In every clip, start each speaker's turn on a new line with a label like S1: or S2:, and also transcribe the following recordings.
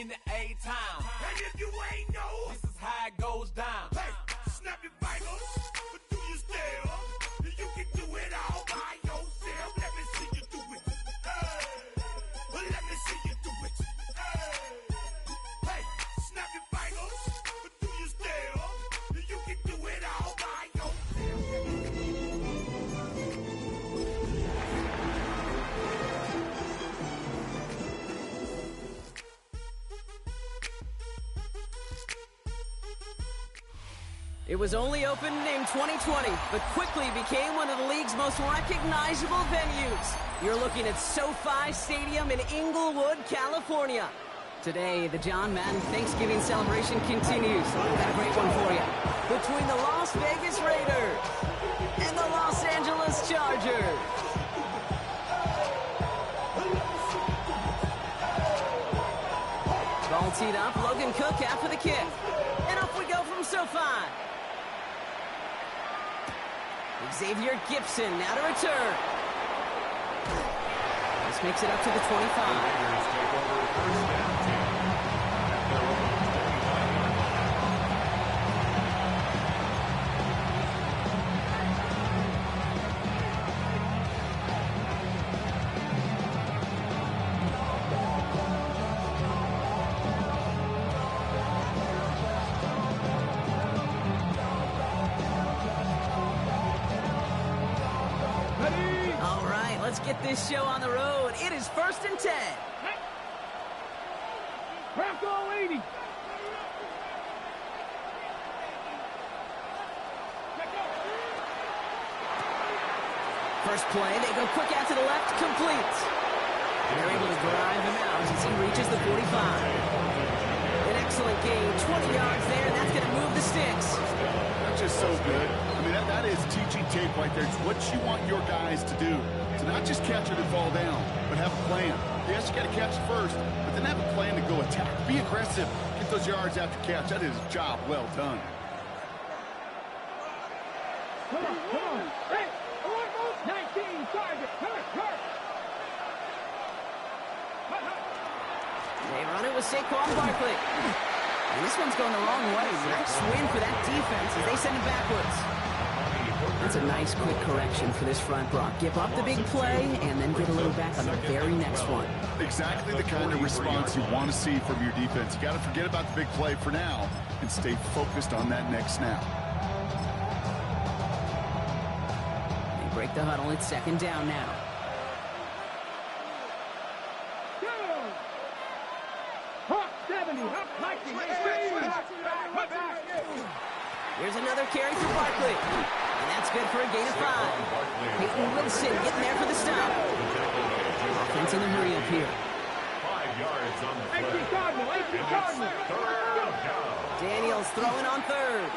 S1: in the A-town.
S2: And if you ain't know,
S1: This is how it goes down.
S2: hey, snap your fingers, but do you still? You can do it all by yourself. Let me see you do it. Hey, let me see you do it. Hey, snap your fingers, but do you still? You can do it all by yourself.
S3: It was only opened in 2020, but quickly became one of the league's most recognizable venues. You're looking at SoFi Stadium in Inglewood, California. Today, the John Madden Thanksgiving celebration continues. We've got a great one for you. Between the Las Vegas Raiders and the Los Angeles Chargers. Ball teed up, Logan Cook out for the kick. And off we go from SoFi. Xavier Gipson now to return. This makes it up to the 25. Let's get this show on the road. It is 1st and 10.
S4: Craft all 80.
S3: First play, they go quick out to the left, complete. And they're able to drive him out as he reaches the 45. An excellent gain, 20 yards there, and that's going to move the sticks.
S5: That's just so good. I mean, that is teaching tape right there. It's what you want your guys to do. To not just catch it and fall down, but have a plan. Yes, you got to catch it first, but then have a plan to go attack. Be aggressive. Get those yards after catch. That is a job well done.
S4: Come on, come on. Hey, 19, target. Hurt.
S3: They run it with Saquon Barkley. And this one's going the wrong way. Nice win for that defense as they send it backwards. That's a nice quick correction for this front, Brock. Give up the big play and then get a little back on the very next one.
S5: Exactly the kind of response you want to see from your defense. You got to forget about the big play for now and stay focused on that next snap.
S3: They break the huddle. It's 2nd down now.
S4: Hawk 70.
S3: Here's another carry for Barkley. And that's good for a gain of 5. Peyton Wilson getting there for the stop. Offense in the hurry up here.
S6: 5 yards on the play.
S4: 18 Cardinal.
S3: Daniels throwing on 3rd.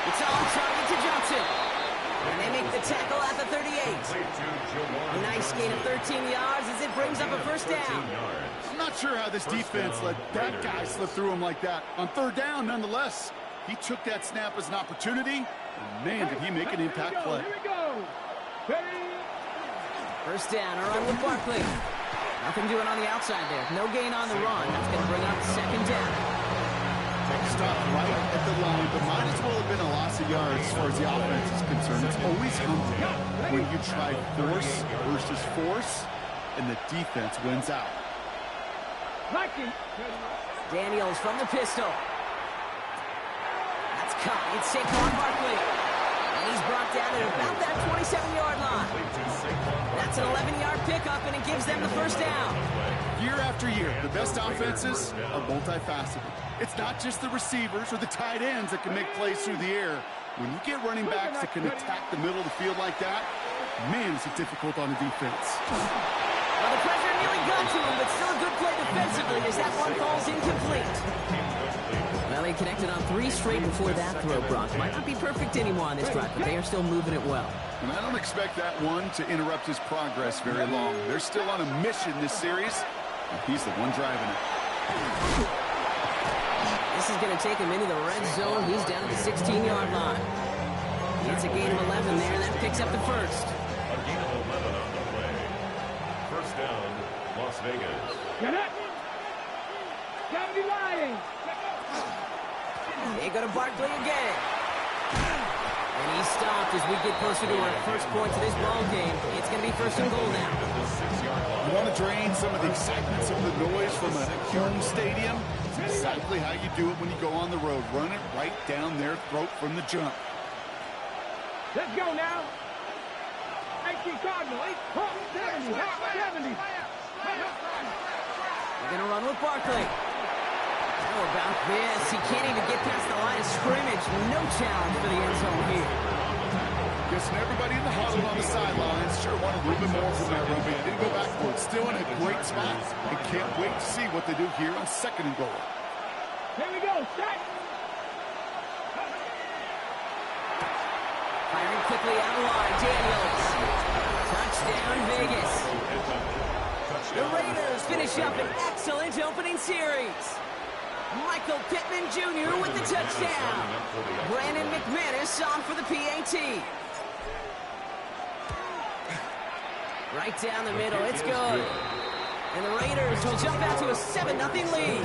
S3: It's on target to Johnson. And they make the tackle at the 38. A nice gain of 13 yards as it brings up a 1st down.
S5: I'm not sure how this defense let that guy slip through him like that. On 3rd down, nonetheless, he took that snap as an opportunity, and man, did he make an impact play.
S4: Here we go.
S3: 1st down, a run with Barkley. Nothing doing on the outside there. No gain on the run. That's going to bring up 2nd down.
S5: Stop right at the line, but might as well have been a loss of yards as far as the offense is concerned. It's always humbling when you try force versus force, and the defense wins out.
S3: Daniels from the pistol. That's caught. It's Saquon Barkley. And he's brought down at about that 27-yard line. That's an 11-yard pickup, and it gives them the 1st down.
S5: Year after year, the best offenses are multifaceted. It's not just the receivers or the tight ends that can make plays through the air. When you get running backs that can attack the middle of the field like that, man, is it difficult on the defense.
S3: Well, the pressure nearly got to him, but still a good play defensively as that one falls incomplete. Well, they connected on 3 straight before that throw, Brock. Might not be perfect anymore on this drive, but they are still moving it well.
S5: And I don't expect that one to interrupt his progress very long. They're still on a mission this series, and he's the one driving it.
S3: This is going to take him into the red zone. He's down at the 16-yard line. It's a gain of 11 there, and that picks up the 1st.
S6: A gain of 11 on the play. 1st down, Las Vegas.
S4: Get it. Gotta be lying.
S3: They go to Barkley again. And he stopped as we get closer to our first point to this ball game. It's going to be first and goal now.
S5: You want to drain some of the excitement, some of the noise from a home stadium? It's exactly how you do it when you go on the road. Run it right down their throat from the jump.
S4: Let's go now. 18 Cardinal, 70, 70.
S3: They're going to run with Barkley. How about this? He can't even get past the line of scrimmage. No challenge for the end zone here.
S5: Guessing everybody in the huddle on the sidelines sure want a little bit more from that run, but he didn't go backwards. Still in a great spot. And can't wait to see what they do here on second and goal.
S4: Here we go, set.
S3: Firing quickly out of line. Daniels. Touchdown, Vegas. The Raiders finish up an excellent opening series. Michael Pittman Jr. with the touchdown. Brandon McManus on for the PAT. Right down the middle. It's good. And the Raiders will jump out to a 7-0 lead.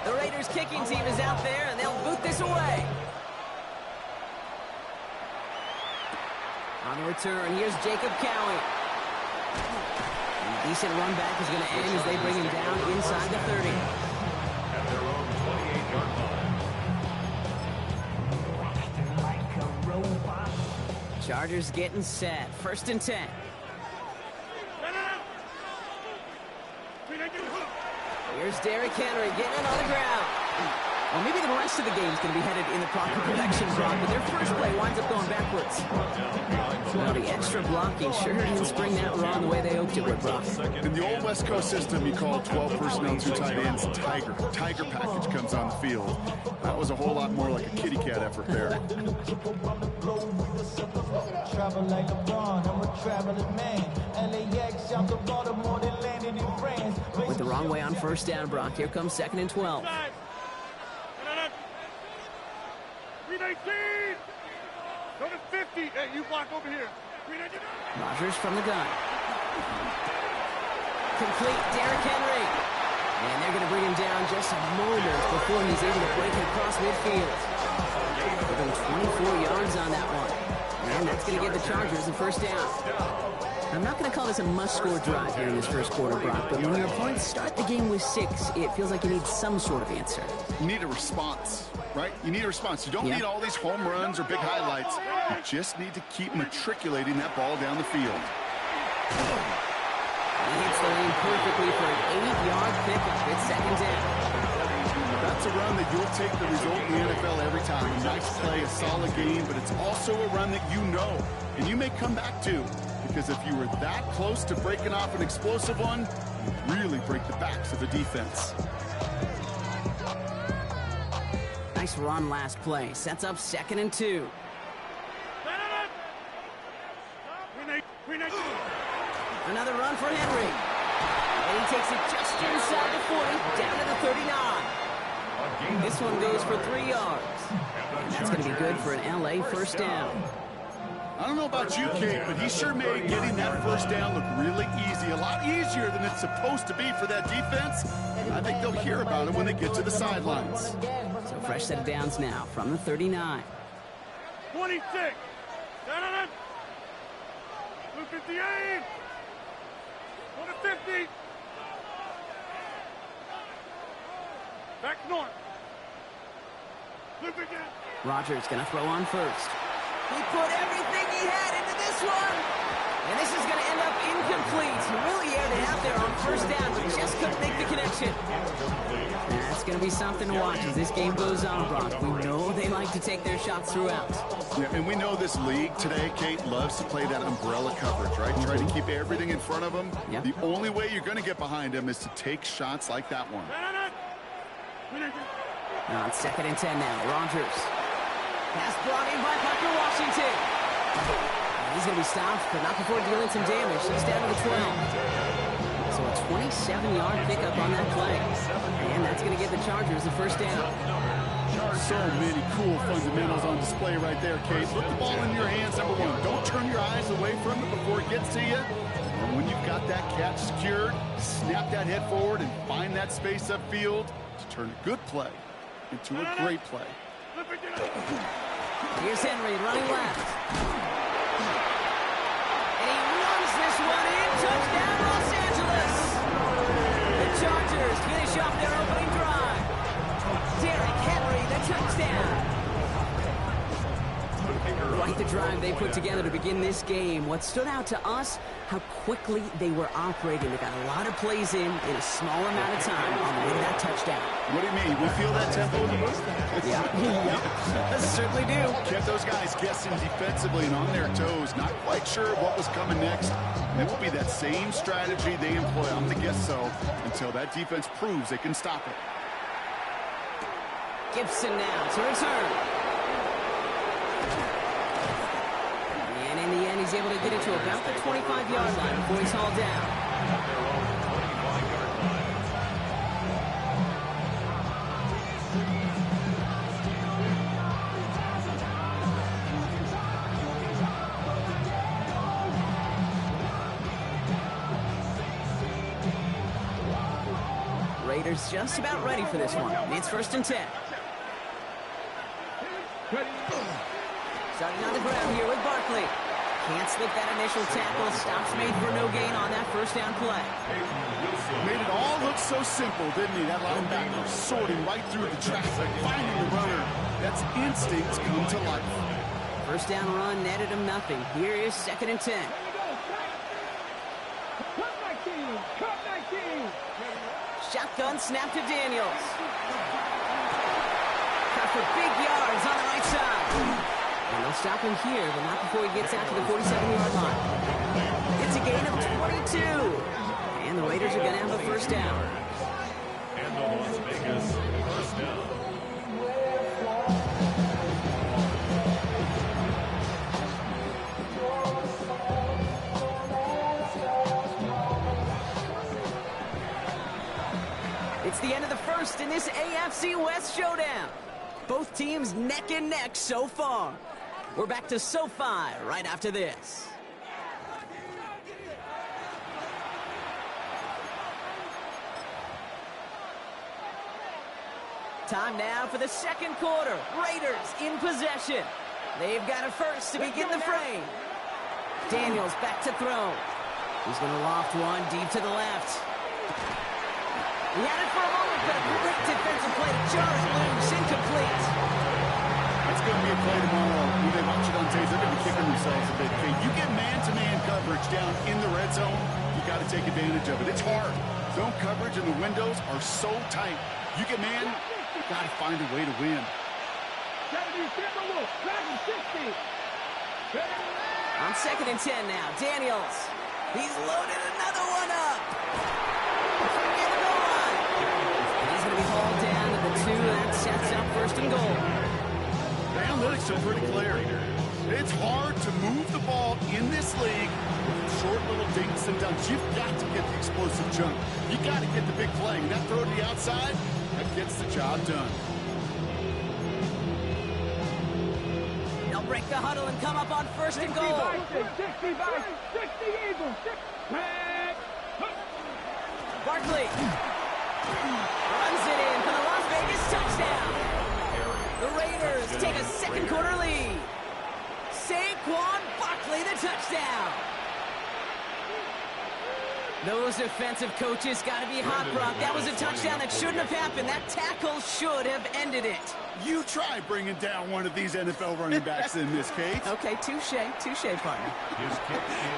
S3: The Raiders kicking team is out there, and they'll boot this away. On the return, here's Jacob Cowie. A decent run back is going to end as they bring him down inside the 30.
S6: At their own 28-yard line.
S3: Chargers getting set. First and 10. Here's Derrick Henry getting it on the ground. Well, maybe the rest of the game is going to be headed in the proper direction, Brock, but their first play winds up going backwards. Well, the extra blocking sure didn't spring that wrong the way they hoped it would, Brock.
S5: In the old West Coast system, you call 12 personnel, 2 tight ends, Tiger. Tiger package comes on the field. That was a whole lot more like a kitty cat effort there.
S7: Travel like LeBron, I'm a traveling man. LAX out to Baltimore, they landed in France.
S3: Went the wrong way on first down, Brock. Here comes second and 12.
S4: 319. Go to 50. Hey, you block over here. 319.
S3: Rodgers from the gun. Complete, Derrick Henry. And they're going to bring him down just a moment before he's able to break it across midfield. Within 24 yards on that one. And that's going to give the Chargers the first down. I'm not going to call this a must-score drive here in this first quarter, Brock, but when your opponents start the game with 6, it feels like you need some sort of answer.
S5: You need a response, right? You need a response. You don't need all these home runs or big highlights. You just need to keep matriculating that ball down the field.
S3: He hits the lane perfectly for an 8-yard pickup. It's second down.
S5: That's a run that you'll take the result in the NFL every time. A nice play, a solid game, but it's also a run that you know, and you may come back to. Because if you were that close to breaking off an explosive one, you'd really break the backs of the defense.
S3: Nice run last play. Sets up second and 2. Another run for Henry. And he takes it just inside the 40, down to the 39. This one goes for 3 yards. That's going to be good for an LA first down.
S5: I don't know about you, Kate, but he sure made getting that first down look really easy. A lot easier than it's supposed to be for that defense. I think they'll hear about it when they get to the sidelines.
S3: So fresh set of downs now from the 39.
S4: 26. 258. Go to 50. Back north. Look again.
S3: Rodgers going to throw on first. He put everything he had into this one. And this is going to end up incomplete. He really aired it out there on first down, but just couldn't make the connection. And that's going to be something to watch as this game goes on, Brock. We know they like to take their shots throughout.
S5: Yeah, and we know this league today, Kate, loves to play that umbrella coverage, right? Try to keep everything in front of them.
S3: Yep.
S5: The only way you're going to get behind them is to take shots like that one.
S3: On second and 10 now, Rodgers. Pass brought in by Parker Washington. And he's going to be stopped, but not before dealing some damage. He's down to the 12. So a 27-yard pickup on that play. And that's going to give the Chargers the first down.
S5: So many cool fundamentals on display right there, Kate. Put the ball in your hands, number one. Don't turn your eyes away from it before it gets to you. And when you've got that catch secured, snap that head forward and find that space upfield to turn a good play into a great play.
S3: Here's Henry running left. And he runs this one in. Touchdown, Los Angeles. The Chargers finish off their opening drive. Derrick Henry, the touchdown. Quite the drive they put together to begin this game. What stood out to us, how quickly they were operating. They got a lot of plays in a small amount of time on the way to that touchdown.
S5: What do you mean? We feel that tempo in the room?
S3: Yeah, certainly do.
S5: Kept those guys guessing defensively and on their toes, not quite sure what was coming next. And it will be that same strategy they employ, I'm going to guess so, until that defense proves they can stop it.
S3: Gibson now to return. And in the end, he's able to get it to about the 25-yard line before he's hauled down. Raiders just about ready for this one. It's 1st and 10. Starting on the ground here with Barkley. Can't slip that initial tackle. Stops made for no gain on that first down play.
S5: Made it all look so simple, didn't he? That linebacker sorting right through the traffic, finding the runner. That's instincts come to life.
S3: First down run netted him nothing. Here is 2nd and 10.
S4: Cut 19.
S3: Shotgun snap to Daniels. Cut for big yards on the right side. And they'll stop him here, but not before he gets out to the 47-yard line. It's a gain of 22. And the Raiders are going to have a first down.
S6: And the Las Vegas first down.
S3: It's the end of the first in this AFC West showdown. Both teams neck and neck so far. We're back to SoFi right after this. Time now for the second quarter. Raiders in possession. They've got a first to begin the frame. Daniels back to throw. He's going to loft one deep to the left. He had it for a moment, but a quick defensive play to jar it loose, incomplete.
S5: That's going to be a play tomorrow. When they watch it on tape, they're going to be kicking themselves a bit. Okay, you get man-to-man coverage down in the red zone, you got to take advantage of it. It's hard. Zone coverage and the windows are so tight. You get man, you got to find a way to win.
S4: 70, 60.
S3: On 2nd and 10 now, Daniels. He's loaded another one up. Forget the goal line. And he's going to be hauled down to the 2. That sets up 1st and goal.
S5: The analytics are pretty clear. It's hard to move the ball in this league with short little dinks and dunks. You've got to get the explosive jump. You got to get the big play. And that throw to the outside, that gets the job done.
S3: They'll break the huddle and come up on 1st and goal.
S4: 60 Eagles.
S3: Barkley runs it in for the Las Vegas touchdown. The Raiders take a second quarter lead. Saquon Barkley, the touchdown. Those defensive coaches got to be hot, Brock. That was a touchdown that shouldn't have happened. That tackle should have ended it.
S5: You try bringing down one of these NFL running backs in this case.
S3: Okay, touche, partner.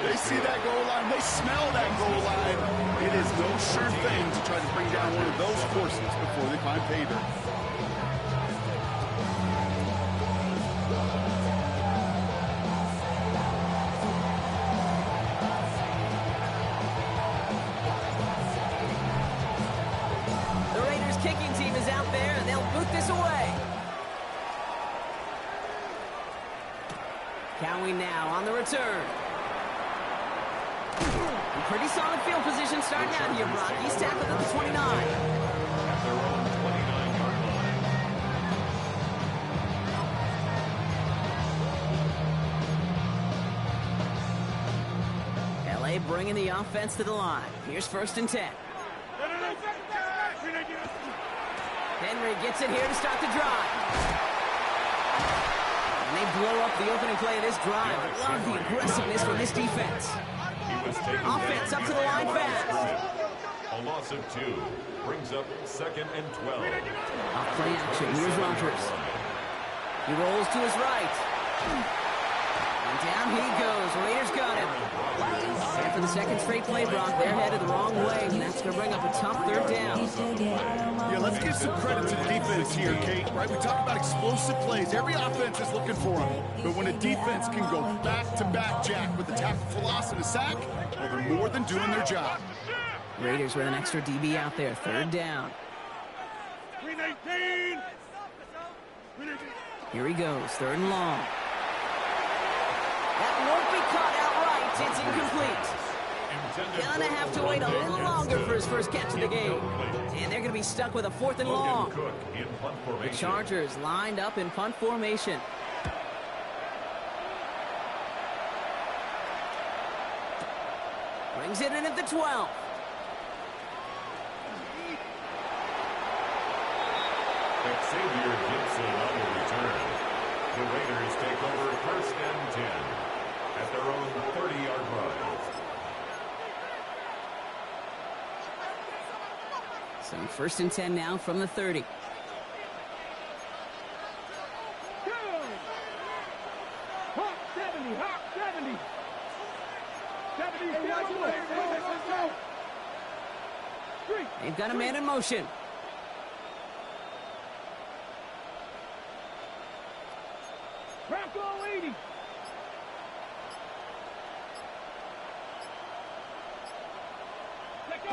S5: They see that goal line. They smell that goal line. It is no sure thing to try to bring down one of those horses before they find pay dirt.
S3: The Raiders kicking team is out there, and they'll boot this away. Cowing now on the return. And pretty solid field position starting out here, Brock. He's tackled at the 29.
S6: At their own 29-yard line.
S3: bringing the offense to the line. Here's 1st and 10. Henry gets it here to start the drive. And they blow up the opening play of this drive. Love the aggressiveness from this defense. Offense up to the line fast.
S6: A loss of 2 brings up 2nd and 12.
S3: Off play action. Here's Rodgers. He rolls to his right. And down he goes. Raiders got him. And for the 2nd straight play, Brock, they're headed the wrong way, and that's going to bring up a tough 3rd down.
S5: Yeah, let's give some credit to the defense here, Kate. Right, we talk about explosive plays. Every offense is looking for them. But when a defense can go back-to-back, Jack, with the tackle for loss and a sack, well, they're more than doing their job.
S3: Raiders with an extra DB out there. 3rd down. Here he goes. 3rd and long. That won't be caught outright. It's incomplete. Gonna have to wait a little longer for his first catch of the game. And they're going to be stuck with a 4th and long. The Chargers lined up in punt formation. Brings it in at the 12.
S6: Xavier Gibson on the return. The Raiders take over 1st and 10 at their own 30-yard line.
S3: So 1st and 10 now from the 30.
S4: Hawk 70, Hawk 70. 70,
S3: They've got a man in motion.
S4: Bronco 80. Let go.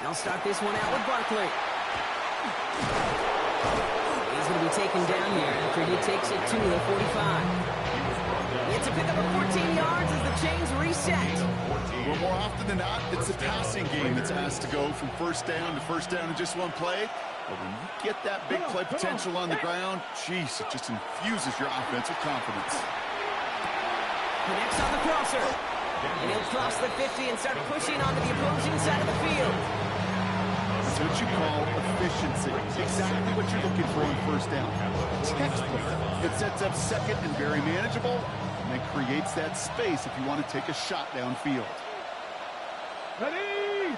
S3: They'll start this one out with Barkley. He's going to be taken down here after he takes it to the 45. It's a pickup of 14 yards as the chains reset.
S5: Well, more often than not, it's the passing game that's asked to go from 1st down to 1st down in just one play. But when you get that big play potential on the ground, geez, it just infuses your offense with confidence.
S3: Connects on the crosser. And he'll cross the 50 and start pushing onto the opposing side of the field.
S5: That's what you call efficiency. Exactly what you're looking for on 1st down. Textbook. It sets up 2nd and very manageable, and it creates that space if you want to take a shot downfield.
S4: Ready?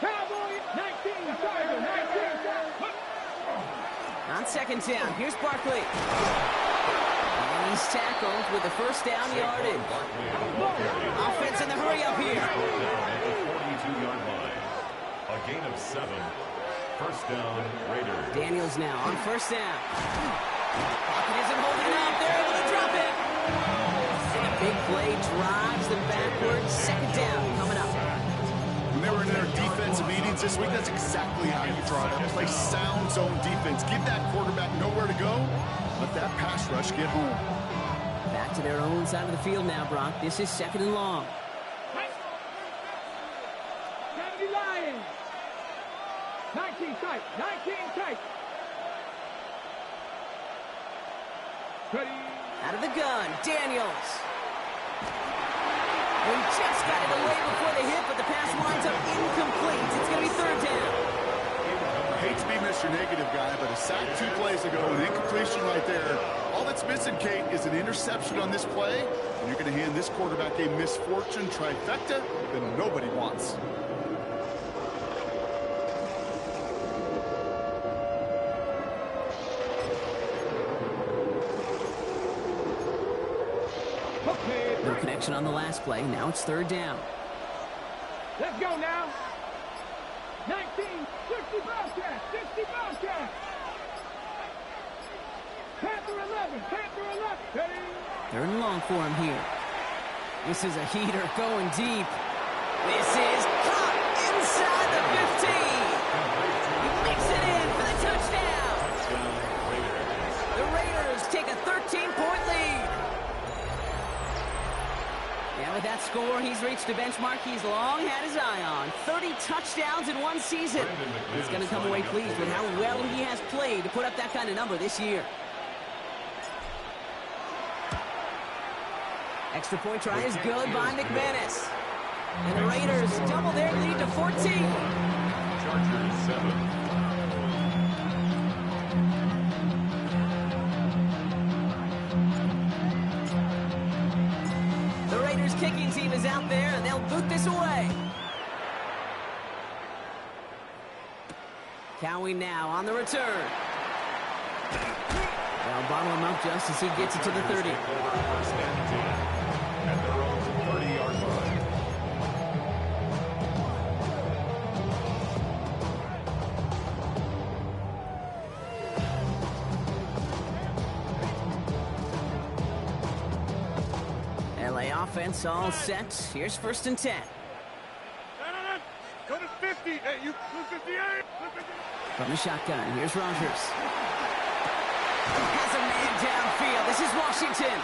S4: Cowboy 19, Tiger 19.
S3: On 2nd down, here's Barkley. And he's tackled with the 1st down yardage. Offense in the hurry up here.
S6: 42-yard line. A gain of 7. 1st down, Raiders.
S3: Daniels now on 1st down. Pocket isn't holding up. They're able to drop it. And a big play drives them backwards. 2nd down coming up.
S5: When they were in their defensive meetings this week, that's exactly how you draw it up. Play sound zone defense. Give that quarterback nowhere to go. Let that pass rush get home.
S3: Back to their own side of the field now, Brock. This is 2nd and long.
S4: 70 Lions. 19 tight. 19 tight. Ready?
S3: Out of the gun, Daniels. We just got it away before the hit, but the pass winds up incomplete. It's going to be 3rd down.
S5: I hate to be Mr. Negative guy, but a sack 2 plays ago, an incompletion right there. All that's missing, Kate, is an interception on this play, and you're going to hand this quarterback a misfortune trifecta that nobody wants.
S3: No connection on the last play. Now it's 3rd down.
S4: Let's go now. 19, 60 Bobcat, 60 Bobcat. Panther 11, Panther 11. Ready?
S3: 3rd and long for him here. This is a heater going deep. This is caught inside the 15. He makes it in for the touchdown. The Raiders take a 13-point lead. And with that score, he's reached a benchmark he's long had his eye on. 30 touchdowns in one season. He's going to come away pleased with how well he has played to put up that kind of number this year. Extra point try is good by McManus. And the Raiders double their lead to 14.
S6: Chargers 7.
S3: The Raiders kicking team is out there, and they'll boot this away. Cowie now on the return. They'll bottle him up just as he gets it to the 30.
S6: First and 10 at their own 30-yard line.
S3: LA offense all set. Here's 1st and 10.
S2: Go to 50. Hey, you 58.
S3: From the shotgun, here's Rogers. Has a man downfield. This is Washington.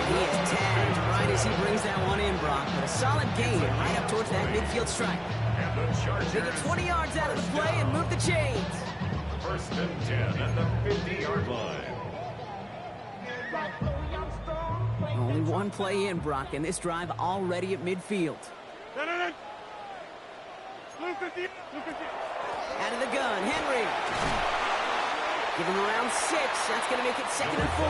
S3: He is tagged right as he brings that one in, Brock. But a solid gain right up towards that midfield stripe. They get 20 yards out of the play and move the chains.
S6: 1st and 10 at the 50-yard line.
S3: Only one play in, Brock, and this drive already at midfield. Out of the gun, Henry. Give him around 6. That's going to make it 2nd and 4.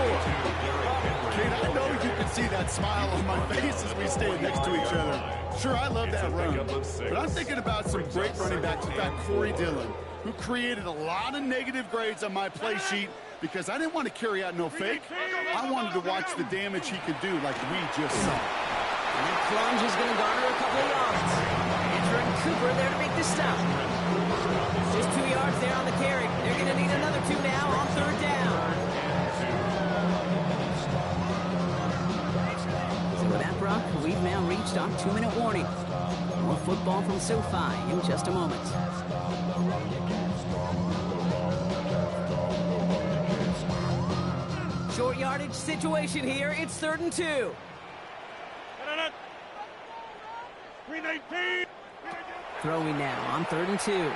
S5: Kate, I know you can see that smile on my face as we stand next to each other. Sure, I love that run, but I'm thinking about some great running backs. In fact, Corey Dillon, who created a lot of negative grades on my play sheet because I didn't want to carry out no fake. I wanted to watch the damage he could do like we just saw.
S3: And that plunge is going to garner a couple of yards. Andrew and Cooper there to make the stop. Just 2 yards there on the carry. They're going to need another 2 now on 3rd down. So with that, Brock, we've now reached our 2-minute warning. More football from SoFi in just a moment. Short yardage situation here. It's 3rd and 2.
S2: 319.
S3: Throwing now on 3rd and 2.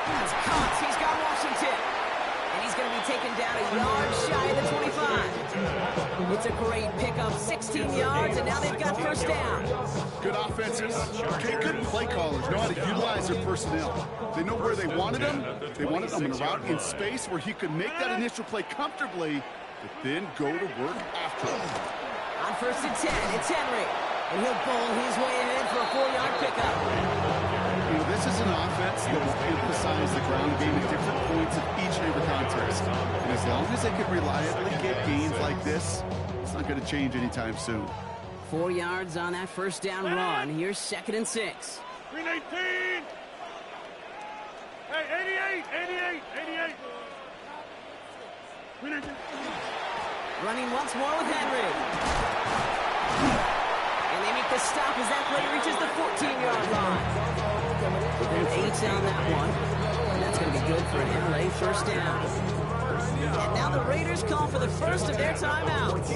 S3: That's caught. He's got Washington. And he's going to be taken down a yard shy of the 25. It's a great pickup. 16 yards, and now they've got 1st down.
S5: Good offenses. Okay, good play callers know how to utilize their personnel. They know where they wanted them. They wanted them in a route in space where he could make that initial play comfortably, but then go to work after it.
S3: On 1st and 10, it's Henry. And he'll bowl his way ahead for a 4-yard pickup.
S5: You know, this is an offense that will emphasize the ground game at different points of each and every contest. And as long as they can reliably get gains like this, it's not going to change anytime soon.
S3: 4 yards on that 1st down run. Here's 2nd and 6.
S2: 319. Hey, 88. 319.
S3: Running once more with Henry. And they make the stop as that play reaches the 14-yard line. And 8 on that one. And that's going to be good for an LA 1st down. And now the Raiders call for the first of their timeouts.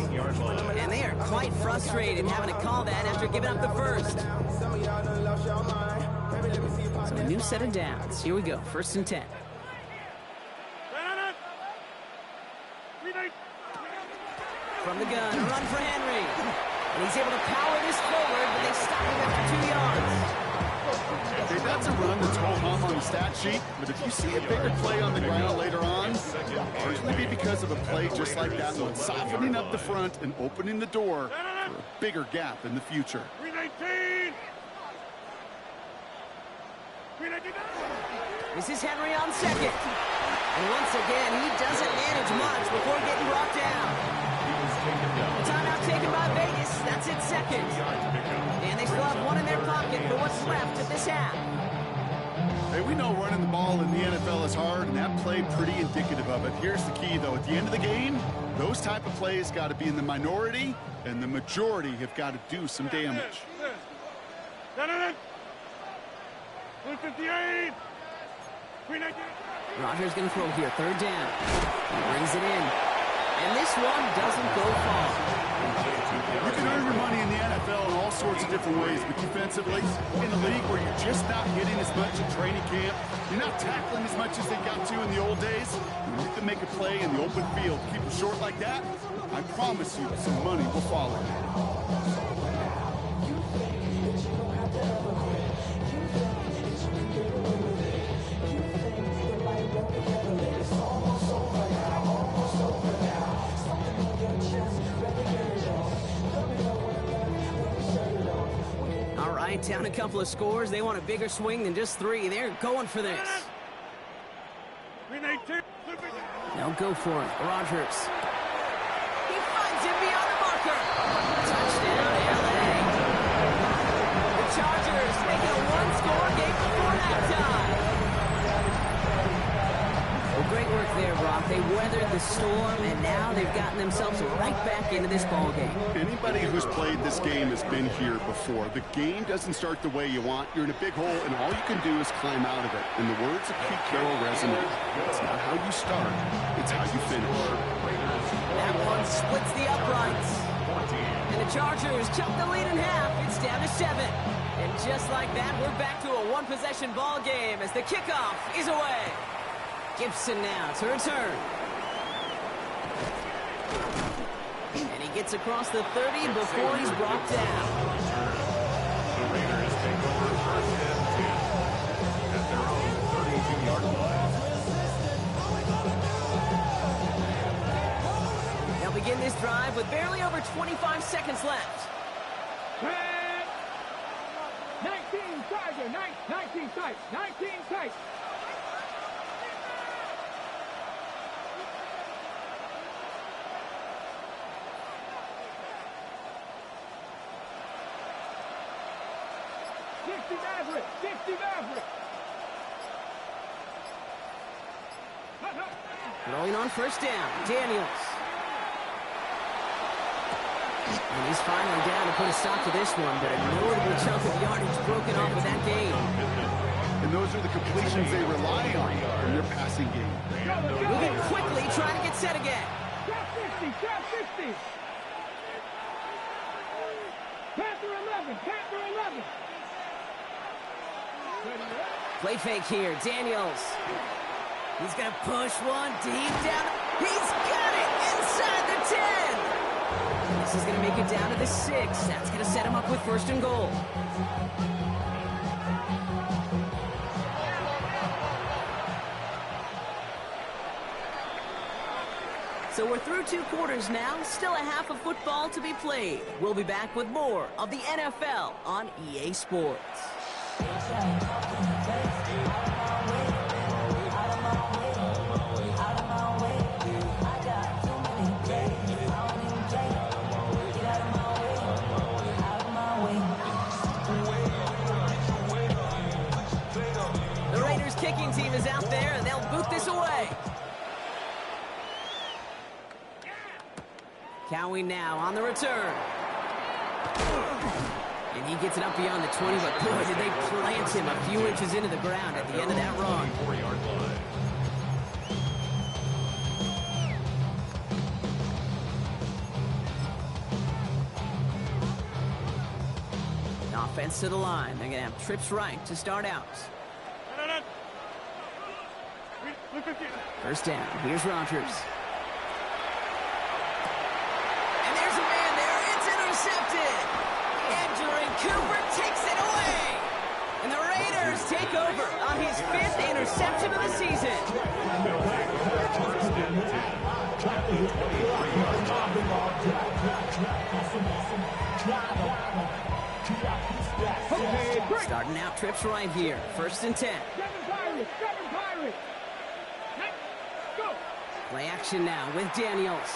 S3: And they are quite frustrated having to call that after giving up the first. So a new set of downs. Here we go. 1st and 10. From the gun, a run for Henry. And he's able to power this forward, but they stop him after 2 yards.
S5: Okay, that's a run that's ho hum on the stat sheet, but if you see a bigger play on the ground later on, it'll be because of a play just like that one, softening up the front and opening the door for a bigger gap in the future.
S2: 319.
S3: This is Henry on 2nd. And once again, he doesn't manage much before getting brought down. A timeout taken by Vegas. That's its 2nd. And they still have 1 in their pocket for what's left of this half.
S5: Hey, we know running the ball in the NFL is hard, and that play pretty indicative of it. Here's the key, though. At the end of the game, those type of plays got to be in the minority, and the majority have got to do some damage.
S2: 158. 319.
S3: Rogers going to throw here. 3rd down. He brings it in. And this one doesn't go far.
S5: You can earn your money in the NFL in all sorts of different ways, but defensively, in a league where you're just not hitting as much in training camp, you're not tackling as much as they got to in the old days, you can make a play in the open field. Keep it short like that, I promise you some money will follow.
S3: Down a couple of scores. They want a bigger swing than just 3. They're going for this. They'll go for it. Rodgers. He finds him beyond the marker. Touchdown, LA. The Chargers make it a one-score game before halftime. Well, great work there, Brock. They weathered the storm, and now they've gotten themselves right back into this ball game.
S5: Anybody who's played this game has been here before. The game doesn't start the way you want. You're in a big hole, and all you can do is climb out of it. In the words of Pete Carroll resonate, it's not how you start, it's how you finish.
S3: That one splits the uprights. And the Chargers chop the lead in half. It's down to 7. And just like that, we're back to a one-possession ball game as the kickoff is away. Gibson now to return. And he gets across the 30 before he's brought down.
S6: The Raiders take over first and 10 at their own 32-yard line.
S3: They'll begin this drive with barely over 25 seconds left.
S4: 19 Tiger, 19 tight, 19 tight.
S3: Rolling on first down, Daniels. And he's finally down to put a stop to this one, but a notable chunk of yardage broken off with that game.
S5: And those are the completions they rely on in their passing game.
S3: Moving quickly, trying to get set again.
S4: Top 50, top 50. Panther 11, Panther 11.
S3: Play fake here, Daniels. He's going to push one deep down. He's got it inside the 10. This is going to make it down to the 6. That's going to set him up with first and goal. So we're through 2 quarters now. Still a half of football to be played. We'll be back with more of the NFL on EA Sports. The Raiders kicking team is out there, and they'll boot this away. Cowie now on the return. And he gets it up beyond the 20, but boy, did they plant him a few inches into the ground at the end of that run.
S6: 4-yard line.
S3: Offense to the line. They're going to have trips right to start out. First down. Here's Rodgers. And there's a man there. It's intercepted. Andrew Cooper takes it away. And the Raiders take over on his 5th interception of the season. Starting out trips right here. First and 10.
S4: Seven Pirates. Go.
S3: Play action now with Daniels.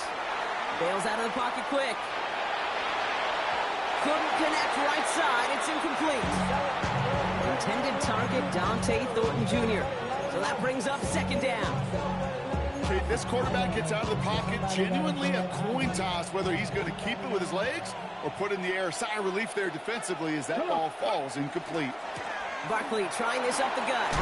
S3: Bails out of the pocket quick. Couldn't connect right side. It's incomplete. Intended target, Dante Thornton Jr. So that brings up second down.
S5: Okay, this quarterback gets out of the pocket, genuinely a coin toss, whether he's going to keep it with his legs or put it in the air. Sigh of relief there defensively as that ball falls incomplete.
S3: Barkley trying this up the gut.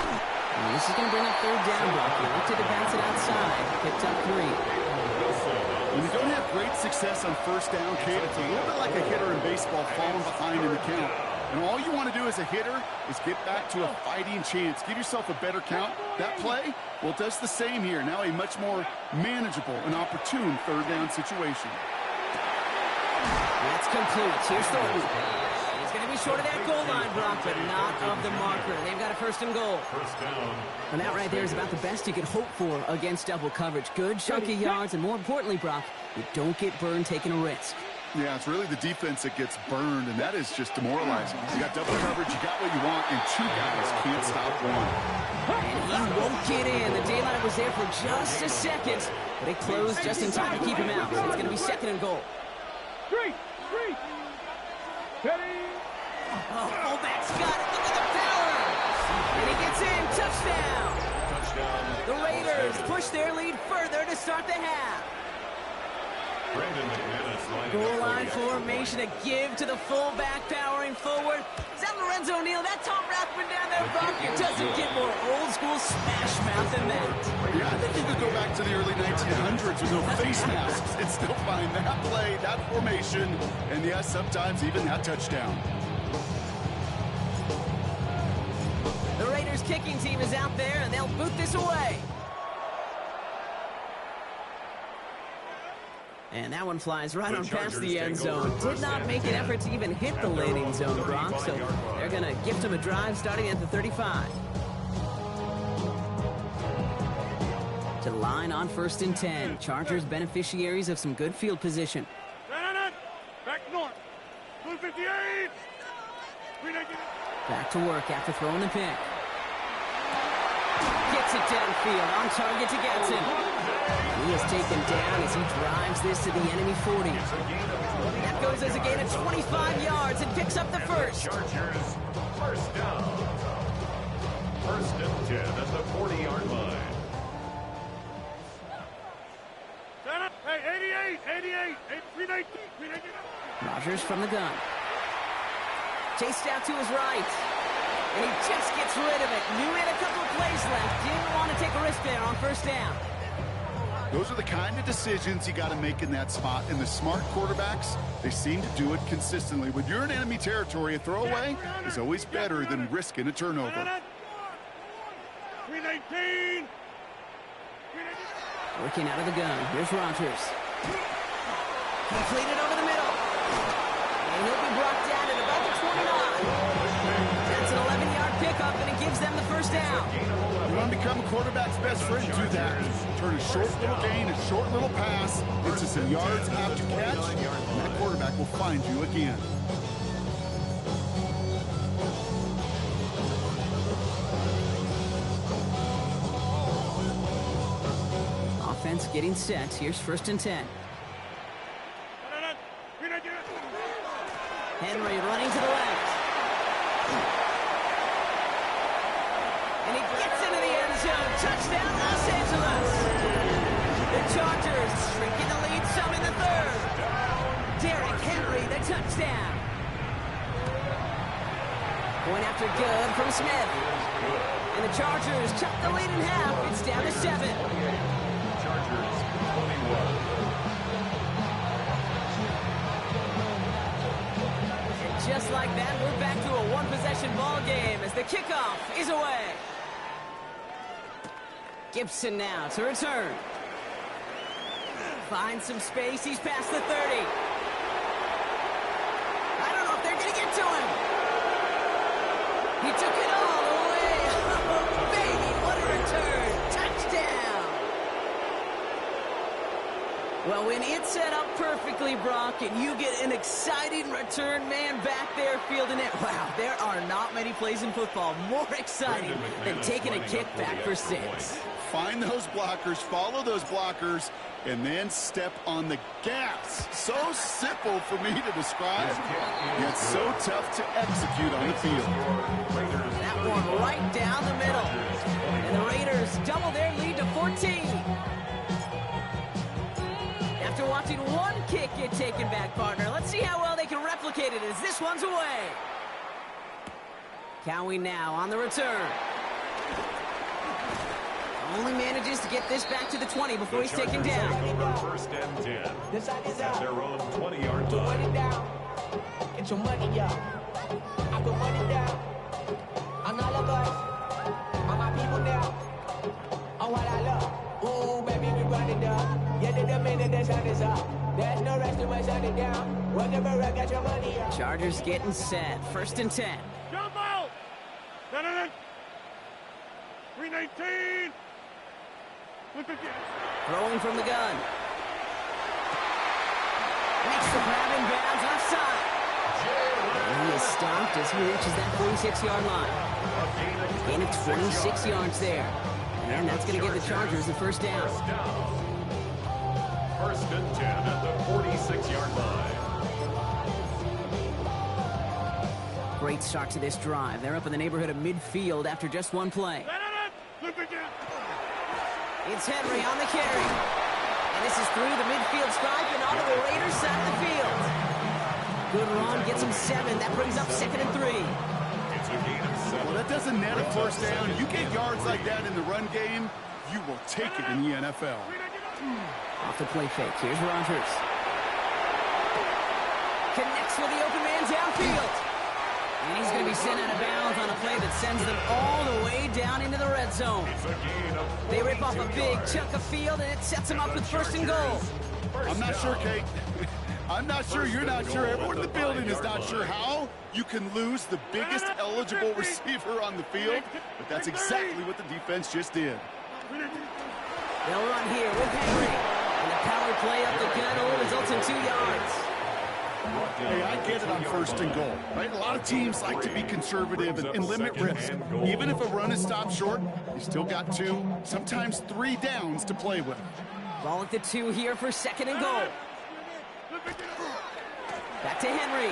S3: And this is going to bring up third down, Barkley. Looked to bounce it outside. Picked up 3.
S5: When you don't have great success on first down, Kate, it's a little bit like a hitter in baseball falling behind in the count. And all you want to do as a hitter is get back to a fighting chance. Give yourself a better count. That play, well, it does the same here. Now a much more manageable and opportune third down situation.
S3: That's complete. Here's Thornton. He's going to be short of that goal line, Brock, but not of the marker. They've got a first and goal.
S6: First down.
S3: And that right there is about the best you could hope for against double coverage. Good chunky yards, and more importantly, Brock, you don't get burned taking a risk.
S5: Yeah, it's really the defense that gets burned, and that is just demoralizing. You got double coverage, you got what you want, and two guys can't stop one.
S3: And he won't get in. The daylight was there for just a second, but it closed just in time to keep him out. So it's going to be second and goal.
S4: Three. Ready.
S3: Oh, fullback's got it. Look at the power. And he gets in. Touchdown.
S6: Touchdown.
S3: The Raiders push their lead further to start the half. Goal line formation, a give to the fullback powering forward. Is that Lorenzo Neal? That Tom Rathman down there, Brock? It doesn't get more old school smash mouth than that.
S5: Yeah, I think you could go back to the early 1900s with no face masks and still find that play, that formation, and yes, sometimes even that touchdown.
S3: The Raiders kicking team is out there, and they'll boot this away. And that one flies right on past the end zone. Did not make an effort to even hit the landing zone, Brock, so they're going to gift him a drive starting at the 35. To the line on 1st and 10. Chargers beneficiaries of some good field position.
S2: Back north. 258.
S3: Back to work after throwing the pick. Gets it downfield, on target to Gatson. He is taken down as he drives this to the enemy 40. That goes as a gain of 25 yards and picks up the first.
S6: Chargers, first down. 1st and 10 at the 40-yard line.
S2: Hey, 88, 319.
S3: Rodgers from the gun. Chased out to his right. And he just gets rid of it. Knew he had a couple of plays left. Didn't want to take a risk there on 1st down.
S5: Those are the kind of decisions you got to make in that spot. And the smart quarterbacks, they seem to do it consistently. When you're in enemy territory, a throwaway is always better than risking a turnover.
S2: 319.
S3: Working out of the gun. Here's Rodgers. Completed over the middle. And he'll be brought down at about the 29. That's an 11-yard pickup, and it gives them the first down.
S5: You want to become a quarterback's best friend, do that. Turn a short little gain, a short little pass into some yards after catch, and that quarterback will find you again.
S3: Offense getting set. Here's 1st and 10. Henry running to the left. And he gets into the end zone. Touchdown, Los Angeles. The Chargers shrinking the lead some in the 3rd. Derrick Henry, the touchdown. Point after good from Smith. And the Chargers cut the lead in half. It's down to 7.
S6: Chargers, 21.
S3: Just like that, we're back to a one-possession ball game as the kickoff is away. Gibson now to return. Finds some space. He's past the 30. I don't know if they're going to get to him. He took it all the way. Oh, baby, what a return. Touchdown. Well, when it's set up perfectly, Brock, and you get an exciting return man back there fielding it, wow, there are not many plays in football more exciting than taking a kickback for 6.
S5: Find those blockers, follow those blockers, and then step on the gas. So simple for me to describe, yet so tough to execute on the field.
S3: That one right down the middle. And the Raiders double their lead to 14. After watching one kick get taken back, partner, let's see how well they can replicate it as this one's away. Cowie now on the return. Only manages to get this back to the 20 before he's taken down.
S6: First and 10 at their own 20-yard
S7: Put money
S6: line.
S7: down. Get your money up. I put money down. On all of us. On my people now. On what I love. Ooh, baby, we run it up. Yeah, the minute the sun is up. There's no rest to my shut it down. Whatever, get your money up.
S3: Chargers getting set. First and 10.
S4: Jump out! 319! Look again.
S3: Throwing from the gun. Makes the grab and bounds offside. And he is stopped as he reaches that 46-yard line. Gain of 26 yards there. And that's going to give the Chargers the first down.
S6: First and 10 at the 46-yard line.
S3: Great start to this drive. They're up in the neighborhood of midfield after just one play.
S4: Look again.
S3: It's Henry on the carry. And this is through the midfield stripe and onto the Raiders side of the field. Good run, gets him 7. That brings up 2nd and 3.
S6: It's a gain of 7.
S5: Well, that doesn't net a first down. You get yards like that in the run game, you will take it in the NFL.
S3: Off the play fake. Here's Rodgers. Connects with the open man downfield. And he's going to be sent out of bounds on a play that sends them all the way down into the red zone.
S6: It's a gain of
S3: They rip off a big chunk of field, and it sets them up with first and goal.
S5: I'm not sure, Kate. I'm not sure you're not sure. Everyone in the building is not sure how you can lose the biggest eligible receiver on the field, but that's exactly what the defense just did.
S3: They'll run here with Henry. And the power play up the gut results in 2 yards.
S5: Hey, I get it on first and goal, right? A lot of teams like to be conservative and limit risk. Even if a run is stopped short, you still got 2, sometimes 3 downs to play with.
S3: Ball at the 2 here for 2nd and goal. Back to Henry.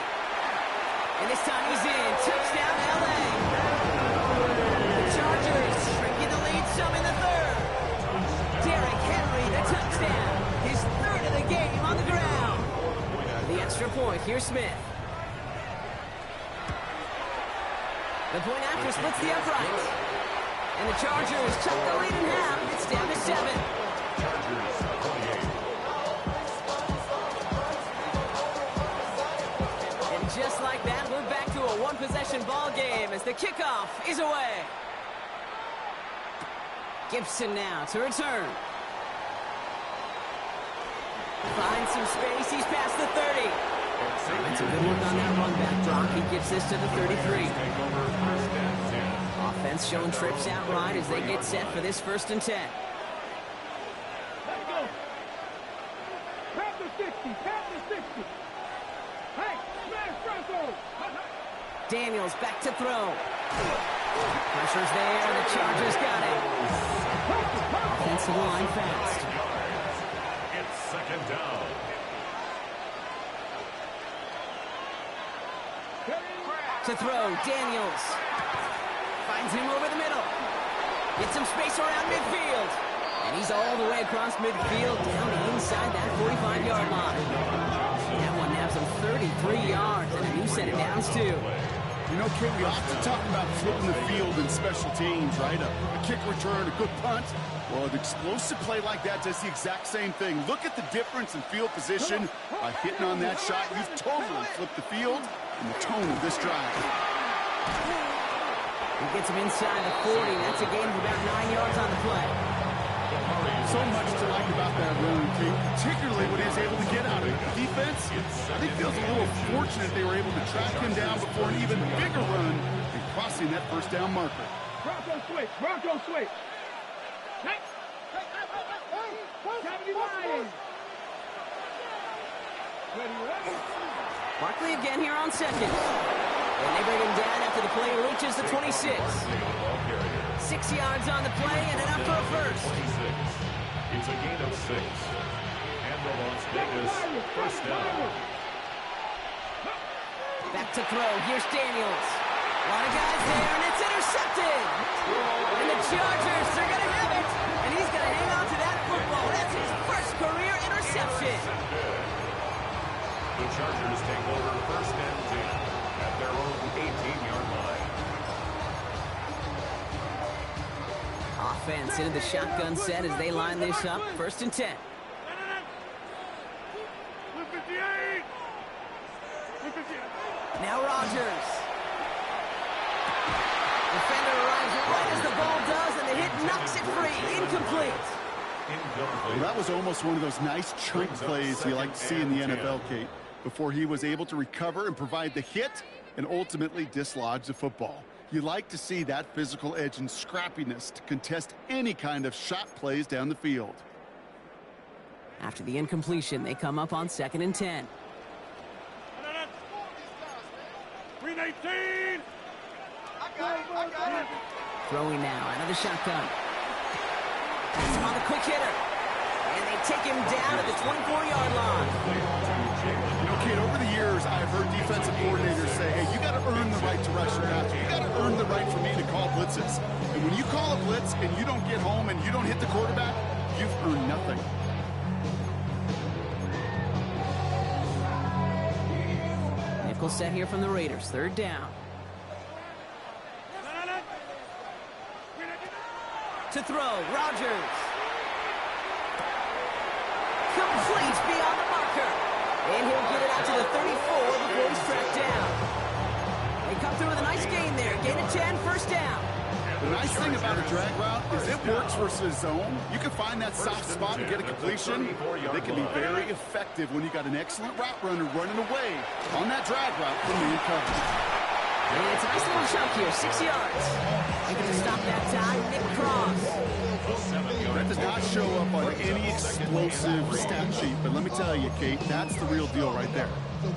S3: And this time he's in. Touchdown, L.A. The Chargers shrinking the lead some in the 3rd. Derrick Henry, the touchdown. His 3rd of the game on the ground. The extra point. Here's Smith. The point after splits the uprights. And the Chargers cut the lead in half. It's down to 7.
S6: Chargers 28.
S3: And just like that, we're back to a one-possession ball game as the kickoff is away. Gibson now to return. Finds some space. He's past the 30. That's a good look on that run back block. He gets this to the 33.
S6: Take over first and 10.
S3: Offense showing trips out right as they get set for this 1st and 10.
S4: Let's go. Pat the 60. Pat the 60. Hey, smash Bronco.
S3: Daniels back to throw. Pressure's there, and the Chargers got it. Offensive line fast.
S6: It's 2nd down.
S3: To throw, Daniels. Finds him over the middle. Gets some space around midfield. And he's all the way across midfield down inside that 45-yard line. That one naps him 33 yards and a new set of downs, too.
S5: You know, Kate, we often talk about flipping the field in special teams, right? A kick return, a good punt. Well, an explosive play like that does the exact same thing. Look at the difference in field position. By hitting on that shot, you've totally flipped the field and the tone of this drive.
S3: He gets him inside the 40. That's a gain of about 9 yards on the play.
S5: So much to like about that run, Kate, particularly when he was able to get out of it. The defense, I think, feels a little fortunate they were able to track him down before an even bigger run and crossing that first down marker.
S4: Bronco switch. Bronco switch. Hey. Hey. Line. Ready.
S3: Barkley again here on 2nd. And they bring him down after the play reaches the 26. 6 yards on the play and enough for a first.
S6: 26. It's a gain of 6. And the Las Vegas first down.
S3: Back to throw. Here's Daniels. A lot of guys there, and it's intercepted. And the Chargers are going to have it. And he's going to hang on to that football. That's his first career interception.
S6: The Chargers take over first and 10 at their own 18-yard line.
S3: defense into the shotgun set as they line this up. 1st and 10. Now Rodgers. Defender arrives right as the ball does, and the hit knocks it free. Incomplete.
S5: Well, that was almost one of those nice chunk plays you like to see in the NFL, Kate, before he was able to recover and provide the hit and ultimately dislodge the football. You like to see that physical edge and scrappiness to contest any kind of shot plays down the field.
S3: After the incompletion, they come up on 2nd and 10.
S4: 319.
S3: Throwing now out of the shotgun. On the quick hitter. And they take him down at the 24-yard line.
S5: You know, Kate, over the years, I've heard defensive coordinators say, hey, you got to earn the right to rush your passer. You got to earn the right for me to call blitzes. And when you call a blitz and you don't get home and you don't hit the quarterback, you've earned nothing.
S3: Nickel set here from the Raiders. 3rd down. To throw, Rodgers. Complete beyond the marker. And he'll get it out to the 34 before he's tracked down. They come through with a nice gain there. Gain of 10, 1st down.
S5: The nice thing about a drag route is it works versus zone. You can find that soft spot and get a completion. They can be very effective when you got an excellent route runner running away on that drag route from man coverage.
S3: And it's a nice little chunk here, 6 yards. Able to stop that time, Nick Cross.
S5: That does not show up on any explosive stat sheet, but let me tell you, Kate, that's the real deal right there.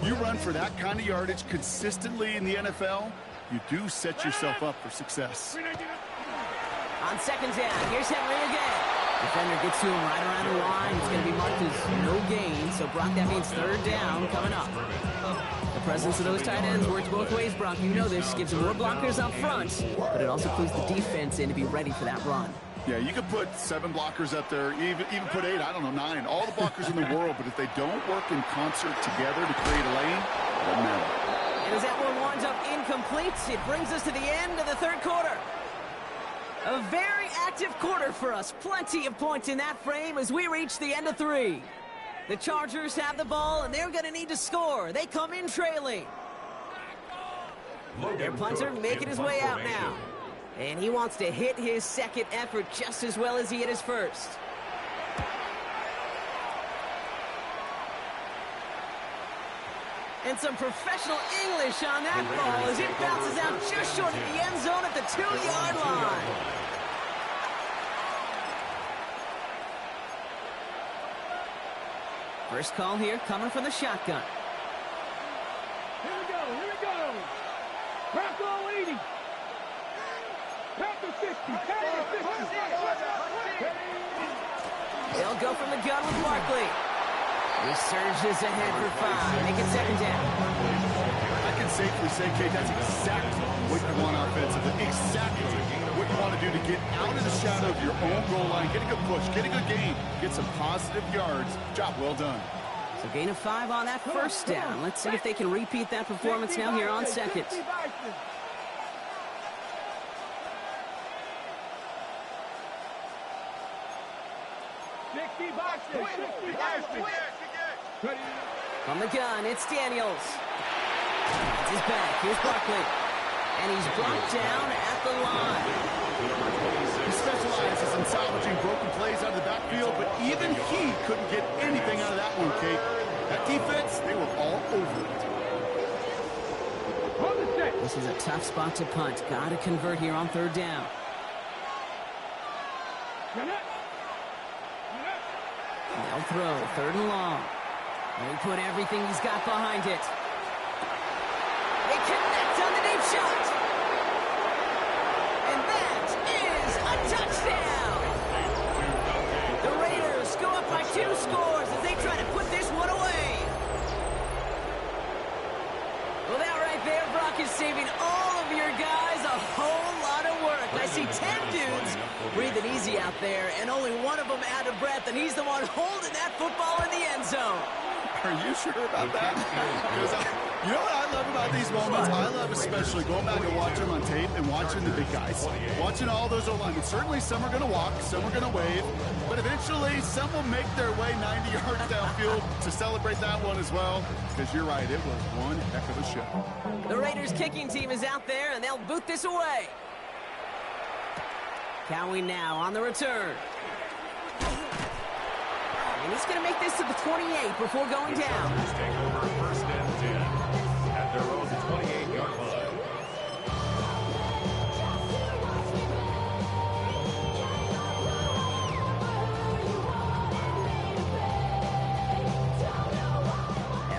S5: You run for that kind of yardage consistently in the NFL, you do set yourself up for success.
S3: On 2nd down, here's Henry again. Defender gets to him right around the line. It's going to be marked as no gain, so Brock, that means 3rd down coming up. The presence of those tight ends works both ways, Brock. You know this. Gives them more blockers up front, but it also clues the defense in to be ready for that run.
S5: Yeah, you could put 7 blockers up there, even put 8, I don't know, 9, all the blockers in the world, but if they don't work in concert together to create a lane, it doesn't matter.
S3: And as that one winds up incomplete, it brings us to the end of the 3rd quarter. A very active quarter for us. Plenty of points in that frame as we reach the end of 3. The Chargers have the ball, and they're going to need to score. They come in trailing. Their punter making his way out now. And he wants to hit his 2nd effort just as well as he hit his 1st. And some professional English on that ball as it bounces out just short of the end zone at the 2-yard line. First call here coming from the shotgun.
S4: Here we go. Bronco 80. Bronco 60. 50.
S3: They'll go from the gun with Barkley. He surges ahead for 5. Make it 2nd down.
S5: I can safely say, Kate, that's exactly what you want offensively. Exactly what you want to do to get out of the shadow of your own goal line, get a good push, get a good gain, get some positive yards. Job well done.
S3: So gain of 5 on that 1st down. Let's see if they can repeat that performance now here on 2nd. From the gun, it's Daniels. It's his back. Here's Barkley. And he's brought down at the line.
S5: He specializes in salvaging broken plays out of the backfield, but even he couldn't get anything out of that one, Kate. That defense, they were all over it.
S3: This is a tough spot to punt. Got to convert here on 3rd down. They'll throw 3rd and long. They put everything he's got behind it. They connect on the deep shot. And that is a touchdown. The Raiders go up by 2 scores as they try to put this one away. Well, that right there, Brock, is saving all of your guys a whole lot of work. I see 10 dudes breathing easy out there, and only one of them out of breath, and he's the one holding that football in the end zone.
S5: Are you sure about that? Because You know what I love about these moments? I love especially going back and watching them on tape and watching the big guys. Watching all those O-linemen. Certainly some are going to walk, some are going to wave, but eventually some will make their way 90 yards downfield to celebrate that one as well, because you're right, it was one heck of a show.
S3: The Raiders kicking team is out there, and they'll boot this away. Cowie now on the return. And he's going to make this to the 28 before going down.
S6: The take over first and 10 at their own 28-yard line.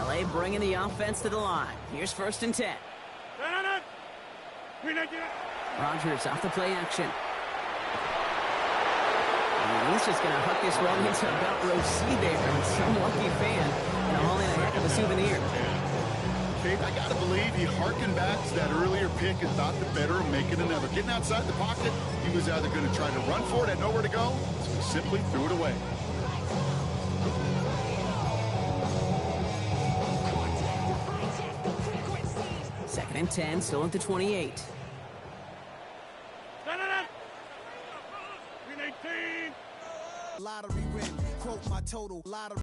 S3: LA bringing the offense to the line. Here's first and 10. Rodgers off the play action. And he's just going to hook this one into about row C there. And some lucky fan and haul in a heck of a souvenir.
S5: Kate, I got to believe he harkened back to that earlier pick and thought the better of making another. Getting outside the pocket, he was either going to try to run for it, had nowhere to go, so he simply threw it away.
S3: Second and 10, still at the 28.
S2: Lottery win, quote my total lottery.